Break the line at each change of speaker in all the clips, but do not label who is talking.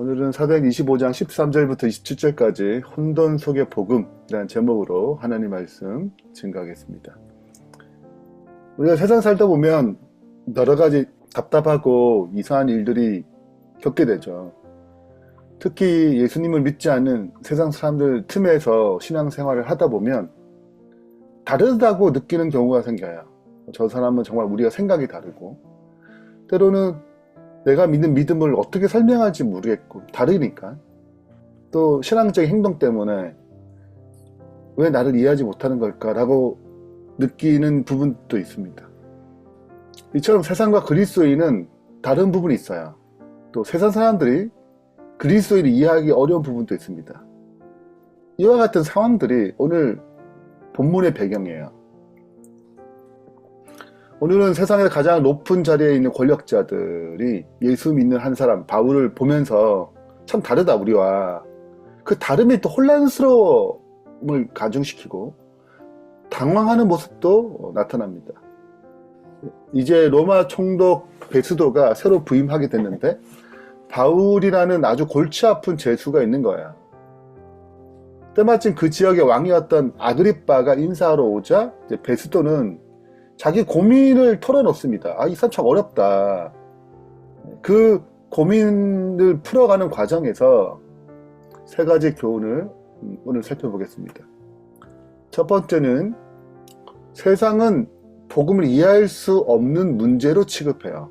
오늘은 사도행 25장 13절부터 27절까지 혼돈 속의 복음이라는 제목으로 하나님 말씀 증거하겠습니다. 우리가 세상 살다 보면 여러 가지 답답하고 이상한 일들이 겪게 되죠. 특히 예수님을 믿지 않는 세상 사람들 틈에서 신앙생활을 하다 보면 다르다고 느끼는 경우가 생겨요. 저 사람은 정말 우리가 생각이 다르고, 때로는 내가 믿는 믿음을 어떻게 설명할지 모르겠고 다르니까, 또 신앙적인 행동 때문에 왜 나를 이해하지 못하는 걸까라고 느끼는 부분도 있습니다. 이처럼 세상과 그리스도인은 다른 부분이 있어요. 또 세상 사람들이 그리스도인을 이해하기 어려운 부분도 있습니다. 이와 같은 상황들이 오늘 본문의 배경이에요. 오늘은 세상에서 가장 높은 자리에 있는 권력자들이 예수 믿는 한 사람 바울을 보면서 참 다르다 우리와, 그 다름이 또 혼란스러움을 가중시키고 당황하는 모습도 나타납니다. 이제 로마 총독 베스도가 새로 부임하게 됐는데 바울이라는 아주 골치 아픈 죄수가 있는 거야. 때마침 그 지역의 왕이었던 아그리빠가 인사하러 오자 이제 베스도는 자기 고민을 털어놓습니다. 이 사람 참 어렵다. 그 고민을 풀어가는 과정에서 세 가지 교훈을 오늘 살펴보겠습니다. 첫 번째는 세상은 복음을 이해할 수 없는 문제로 취급해요.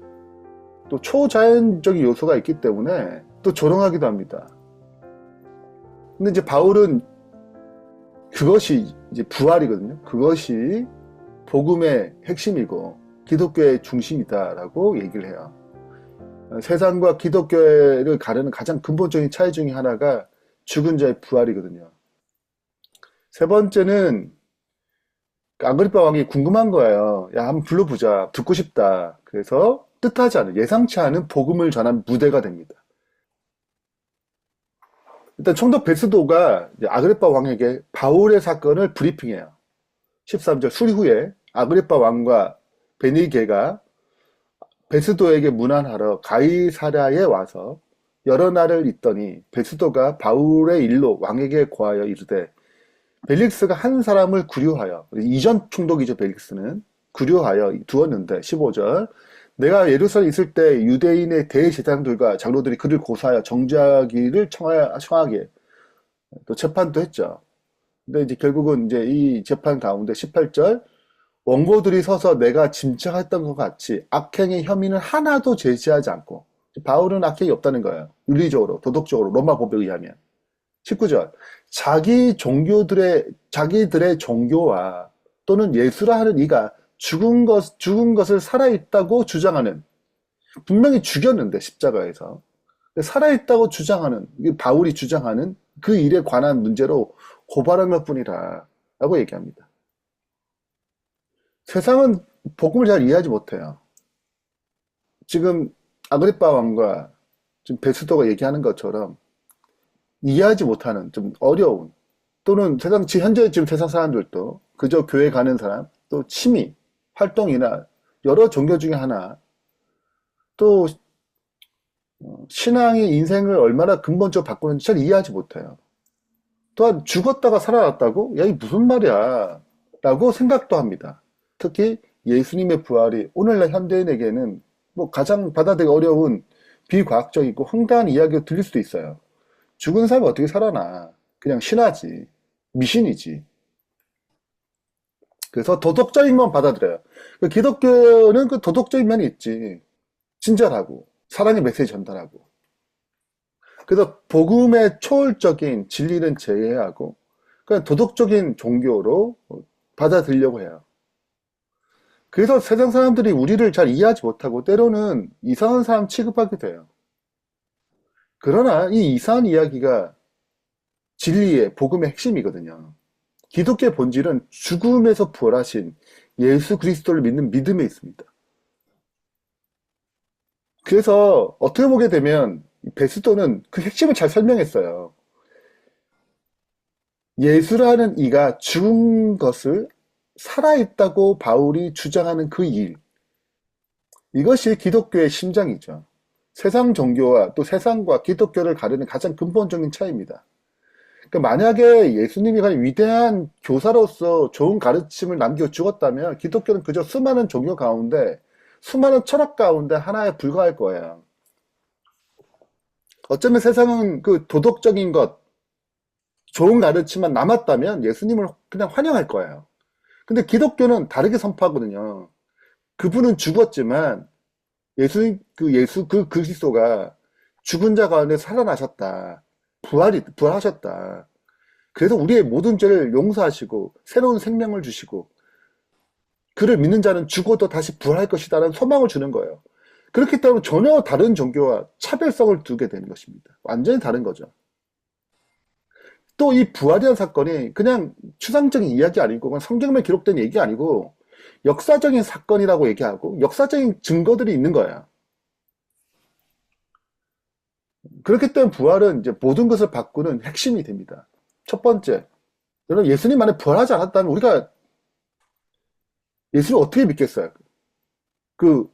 또 초자연적인 요소가 있기 때문에 또 조롱하기도 합니다. 근데 이제 바울은 그것이 이제 부활이거든요. 그것이 복음의 핵심이고 기독교의 중심이다라고 얘기를 해요. 세상과 기독교를 가르는 가장 근본적인 차이 중에 하나가 죽은 자의 부활이거든요. 세 번째는 아그리빠 왕이 궁금한 거예요. 야, 한번 불러보자. 듣고 싶다. 그래서 뜻하지 않은, 예상치 않은 복음을 전한 무대가 됩니다. 일단 총독 베스도가 아그리빠 왕에게 바울의 사건을 브리핑해요. 13절 수리 후에 아그리빠 왕과 베니게가 베스도에게 문안하러 가이사랴에 와서 여러 날을 있더니 베스도가 바울의 일로 왕에게 고하여 이르되 벨릭스가 한 사람을 구류하여, 이전 총독이죠 벨릭스는, 구류하여 두었는데 15절 내가 예루살렘에 있을 때 유대인의 대제사장들과 장로들이 그를 고소하여 정죄하기를 청하게 또 재판도 했죠. 근데 이제 결국은 이제 이 재판 가운데 18절 원고들이 서서 내가 짐작했던 것 같이 악행의 혐의는 하나도 제시하지 않고, 바울은 악행이 없다는 거예요. 윤리적으로, 도덕적으로, 로마 법에 의하면. 19절 자기들의 종교와 또는 예수라 하는 이가 죽은 것을 살아있다고 주장하는, 분명히 죽였는데 십자가에서 살아있다고 주장하는, 바울이 주장하는 그 일에 관한 문제로 고발한 것뿐이라 라고 얘기합니다. 세상은 복음을 잘 이해하지 못해요. 지금 아그리빠 왕과 지금 베스도가 얘기하는 것처럼 이해하지 못하는, 좀 어려운, 또는 현재 지금 세상 사람들도 그저 교회 가는 사람, 또 취미 활동이나 여러 종교 중에 하나, 또 신앙이 인생을 얼마나 근본적으로 바꾸는지 잘 이해하지 못해요. 또한 죽었다가 살아났다고? 야, 이 무슨 말이야 라고 생각도 합니다. 특히 예수님의 부활이 오늘날 현대인에게는 가장 받아들이기 어려운 비과학적이고 황당한 이야기가 들릴 수도 있어요. 죽은 사람이 어떻게 살아나? 그냥 신화지, 미신이지. 그래서 도덕적인 건 받아들여요. 기독교는 그 도덕적인 면이 있지. 친절하고 사랑의 메시지 전달하고. 그래서 복음의 초월적인 진리는 제외하고 그냥 도덕적인 종교로 받아들이려고 해요. 그래서 세상 사람들이 우리를 잘 이해하지 못하고 때로는 이상한 사람 취급하게 돼요. 그러나 이 이상한 이야기가 진리의 복음의 핵심이거든요. 기독교의 본질은 죽음에서 부활하신 예수 그리스도를 믿는 믿음에 있습니다. 그래서 어떻게 보게 되면 베스도는 그 핵심을 잘 설명했어요. 예수라는 이가 죽은 것을 살아있다고 바울이 주장하는 그 일, 이것이 기독교의 심장이죠. 세상 종교와 또 세상과 기독교를 가르는 가장 근본적인 차이입니다. 그러니까 만약에 예수님이 그냥 위대한 교사로서 좋은 가르침을 남겨 주었다면 기독교는 그저 수많은 종교 가운데 수많은 철학 가운데 하나에 불과할 거예요. 어쩌면 세상은 그 도덕적인 것, 좋은 가르침만 남았다면 예수님을 그냥 환영할 거예요. 근데 기독교는 다르게 선포하거든요. 그분은 죽었지만 예수 그 그리스도가 죽은 자 가운데 살아나셨다. 부활하셨다. 그래서 우리의 모든 죄를 용서하시고 새로운 생명을 주시고 그를 믿는 자는 죽어도 다시 부활할 것이다라는 소망을 주는 거예요. 그렇기 때문에 전혀 다른 종교와 차별성을 두게 되는 것입니다. 완전히 다른 거죠. 또 이 부활이라는 사건이 그냥 추상적인 이야기 아니고 그냥 성경에 기록된 얘기 아니고 역사적인 사건이라고 얘기하고 역사적인 증거들이 있는 거예요. 그렇기 때문에 부활은 이제 모든 것을 바꾸는 핵심이 됩니다. 첫 번째, 여러분 예수님 만에 부활하지 않았다면 우리가 예수를 어떻게 믿겠어요?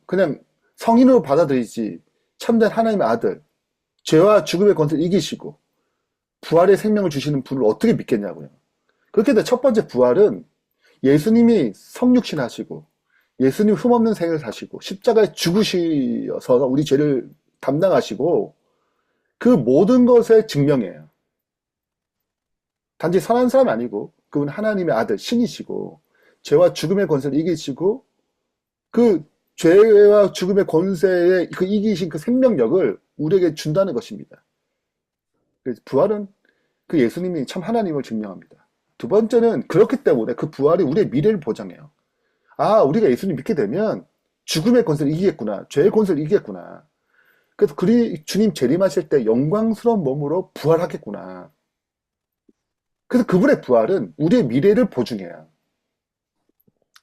그냥 성인으로 받아들이지 참된 하나님의 아들, 죄와 죽음의 권세를 이기시고 부활의 생명을 주시는 분을 어떻게 믿겠냐고요. 그렇게 되면 첫 번째 부활은 예수님이 성육신 하시고 예수님 흠없는 생을 사시고 십자가에 죽으셔서 우리 죄를 담당하시고 그 모든 것의 증명이에요. 단지 선한 사람이 아니고 그분 하나님의 아들 신이시고 죄와 죽음의 권세를 이기시고 그 죄와 죽음의 권세에 그 이기신 그 생명력을 우리에게 준다는 것입니다. 그래서 부활은 그 예수님이 참 하나님을 증명합니다. 두 번째는 그렇기 때문에 그 부활이 우리의 미래를 보장해요. 아, 우리가 예수님 믿게 되면 죽음의 권세를 이기겠구나. 죄의 권세를 이기겠구나. 그래서 주님 재림하실 때 영광스러운 몸으로 부활하겠구나. 그래서 그분의 부활은 우리의 미래를 보증해요.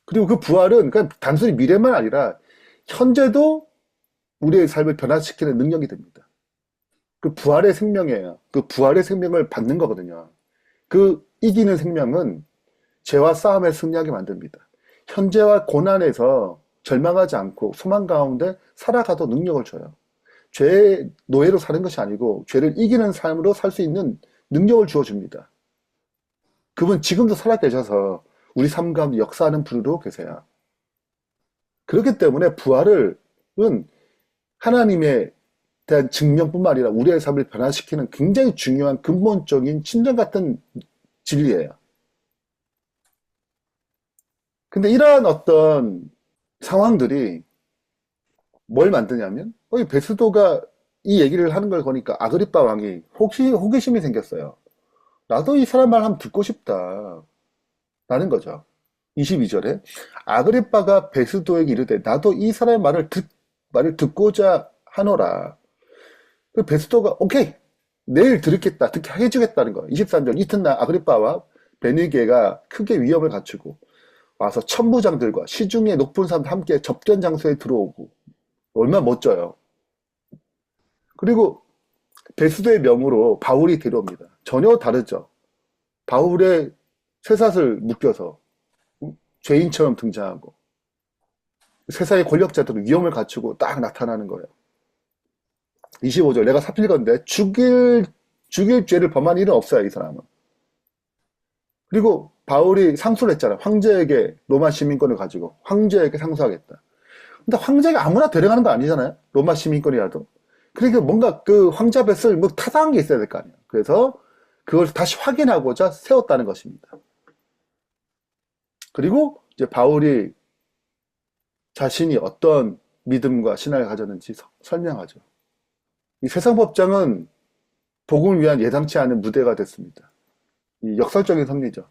그리고 그 부활은 그냥 단순히 미래만 아니라 현재도 우리의 삶을 변화시키는 능력이 됩니다. 그 부활의 생명이에요. 그 부활의 생명을 받는 거거든요. 그 이기는 생명은 죄와 싸움에 승리하게 만듭니다. 현재와 고난에서 절망하지 않고 소망 가운데 살아가도 능력을 줘요. 죄의 노예로 사는 것이 아니고 죄를 이기는 삶으로 살 수 있는 능력을 주어줍니다. 그분 지금도 살아계셔서 우리 삶 가운데 역사하는 분으로 계세요. 그렇기 때문에 부활은 하나님의 대한 증명뿐만 아니라 우리의 삶을 변화시키는 굉장히 중요한 근본적인 친정 같은 진리예요. 근데 이러한 어떤 상황들이 뭘 만드냐면 이 베스도가 이 얘기를 하는 걸 보니까 아그리빠 왕이 호기심이 생겼어요. 나도 이 사람 말 한번 듣고 싶다. 라는 거죠. 22절에 아그리빠가 베스도에게 이르되 나도 이 사람의 말을 듣고자 하노라. 그 베스도가 오케이 내일 듣겠다 듣게 해주겠다는 거예요. 23절 이튿날 아그리빠와 베니게가 크게 위협을 갖추고 와서 천부장들과 시중에 높은 사람들 함께 접견 장소에 들어오고 얼마나 멋져요. 그리고 베스도의 명으로 바울이 데려옵니다. 전혀 다르죠. 바울의 쇠사슬 묶여서 죄인처럼 등장하고 세상의 권력자들은 위험을 갖추고 딱 나타나는 거예요. 25절 내가 사필건대 죽일 죄를 범한 일은 없어요. 이 사람은. 그리고 바울이 상소를 했잖아요. 황제에게 로마 시민권을 가지고 황제에게 상소하겠다. 근데 황제가 아무나 데려가는 거 아니잖아요. 로마 시민권이라도. 그러니까 뭔가 그 황제 뱃을 뭐 타당한 게 있어야 될 거 아니에요. 그래서 그걸 다시 확인하고자 세웠다는 것입니다. 그리고 이제 바울이 자신이 어떤 믿음과 신앙을 가졌는지 설명하죠. 이 세상 법정은 복음을 위한 예상치 않은 무대가 됐습니다. 이 역설적인 섭리죠.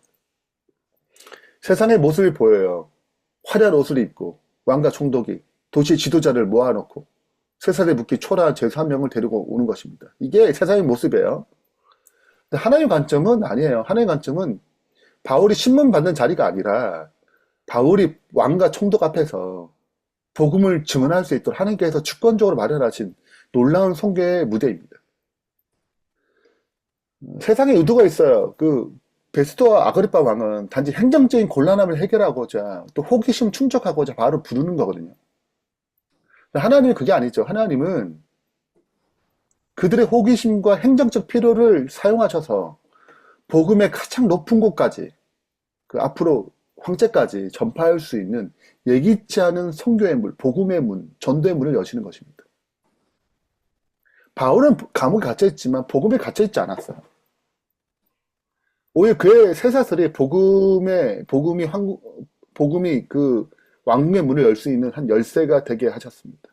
세상의 모습이 보여요. 화려한 옷을 입고 왕과 총독이 도시 지도자를 모아놓고 쇠사슬에 묶인 초라한 죄수 한 명을 데리고 오는 것입니다. 이게 세상의 모습이에요. 근데 하나님의 관점은 아니에요. 하나님의 관점은 바울이 신문 받는 자리가 아니라 바울이 왕과 총독 앞에서 복음을 증언할 수 있도록 하나님께서 주권적으로 마련하신 놀라운 선교의 무대입니다. 세상에 의도가 있어요. 그 베스도와 아그리빠 왕은 단지 행정적인 곤란함을 해결하고자 또 호기심 충족하고자 바로 부르는 거거든요. 하나님은 그게 아니죠. 하나님은 그들의 호기심과 행정적 필요를 사용하셔서 복음의 가장 높은 곳까지, 그 앞으로 황제까지 전파할 수 있는 예기치 않은 선교의 문, 복음의 문, 전도의 문을 여시는 것입니다. 바울은 감옥에 갇혀있지만 복음에 갇혀있지 않았어요. 오히려 그의 쇠사슬이 복음이 그 왕궁의 문을 열 수 있는 한 열쇠가 되게 하셨습니다.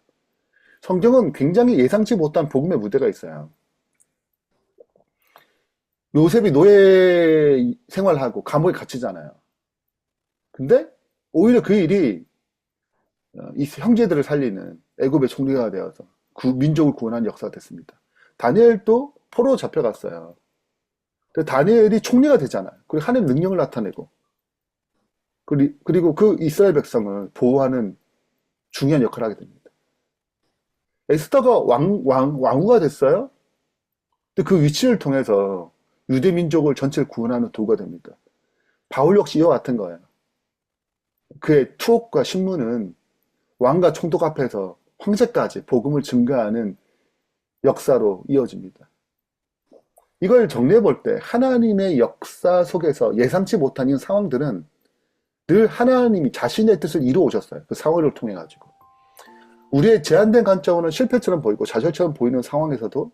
성경은 굉장히 예상치 못한 복음의 무대가 있어요. 요셉이 노예 생활하고 감옥에 갇히잖아요. 근데 오히려 그 일이 이 형제들을 살리는 애굽의 총리가 되어서 민족을 구원한 역사가 됐습니다. 다니엘도 포로로 잡혀갔어요. 다니엘이 총리가 되잖아요. 그리고 하나님의 능력을 나타내고 그리고 그 이스라엘 백성을 보호하는 중요한 역할을 하게 됩니다. 에스더가 왕후가 됐어요. 근데 그 위치를 통해서 유대 민족을 전체를 구원하는 도구가 됩니다. 바울 역시 이와 같은 거예요. 그의 투옥과 신문은 왕과 총독 앞에서 황제까지 복음을 증가하는 역사로 이어집니다. 이걸 정리해 볼 때 하나님의 역사 속에서 예상치 못한 이 상황들은 늘 하나님이 자신의 뜻을 이루어 오셨어요. 그 상황을 통해 가지고. 우리의 제한된 관점으로는 실패처럼 보이고 좌절처럼 보이는 상황에서도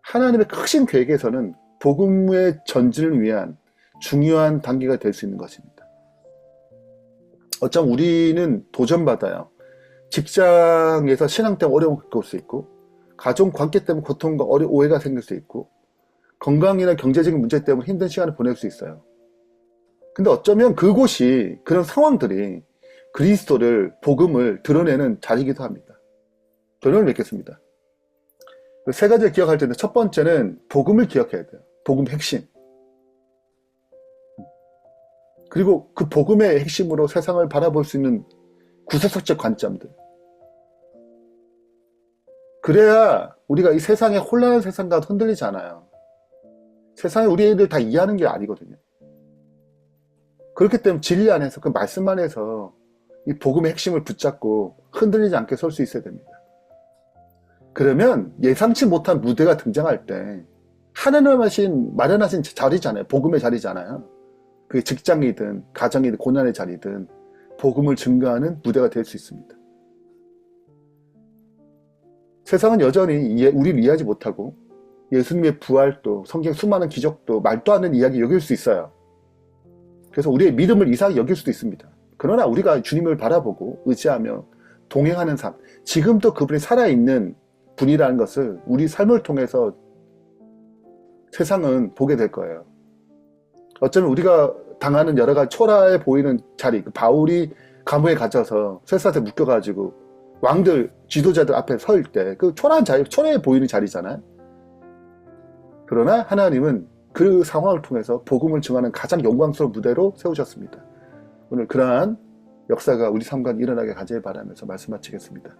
하나님의 크신 계획에서는 복음의 전진을 위한 중요한 단계가 될 수 있는 것입니다. 어쩜 우리는 도전받아요. 직장에서 신앙 때문에 어려움을 겪을 수 있고, 가족 관계 때문에 고통과 오해가 생길 수 있고, 건강이나 경제적인 문제 때문에 힘든 시간을 보낼 수 있어요. 근데 어쩌면 그곳이, 그런 상황들이 그리스도를, 복음을 드러내는 자리이기도 합니다. 결론을 맺겠습니다. 세 가지를 기억할 텐데, 첫 번째는 복음을 기억해야 돼요. 복음 핵심. 그리고 그 복음의 핵심으로 세상을 바라볼 수 있는 구세석적 관점들. 그래야 우리가 이 세상의 혼란한 세상과 흔들리지 않아요. 세상에 우리 애들 다 이해하는 게 아니거든요. 그렇기 때문에 진리 안에서, 그 말씀 안에서 이 복음의 핵심을 붙잡고 흔들리지 않게 설 수 있어야 됩니다. 그러면 예상치 못한 무대가 등장할 때 하나님 마련하신 자리잖아요. 복음의 자리잖아요. 그게 직장이든 가정이든 고난의 자리든 복음을 증거하는 무대가 될 수 있습니다. 세상은 여전히 우리를 이해하지 못하고 예수님의 부활도, 성경 수많은 기적도 말도 안 되는 이야기 여길 수 있어요. 그래서 우리의 믿음을 이상하게 여길 수도 있습니다. 그러나 우리가 주님을 바라보고 의지하며 동행하는 삶, 지금도 그분이 살아있는 분이라는 것을 우리 삶을 통해서 세상은 보게 될 거예요. 어쩌면 우리가 당하는 여러 가지 초라해 보이는 자리, 바울이 감옥에 갇혀서 쇠사슬에 묶여가지고 왕들, 지도자들 앞에 설 때 그 초라한 자리, 초라해 보이는 자리잖아요. 그러나 하나님은 그 상황을 통해서 복음을 증하는 가장 영광스러운 무대로 세우셨습니다. 오늘 그러한 역사가 우리 삶 가운데 일어나게 하길 바라면서 말씀 마치겠습니다.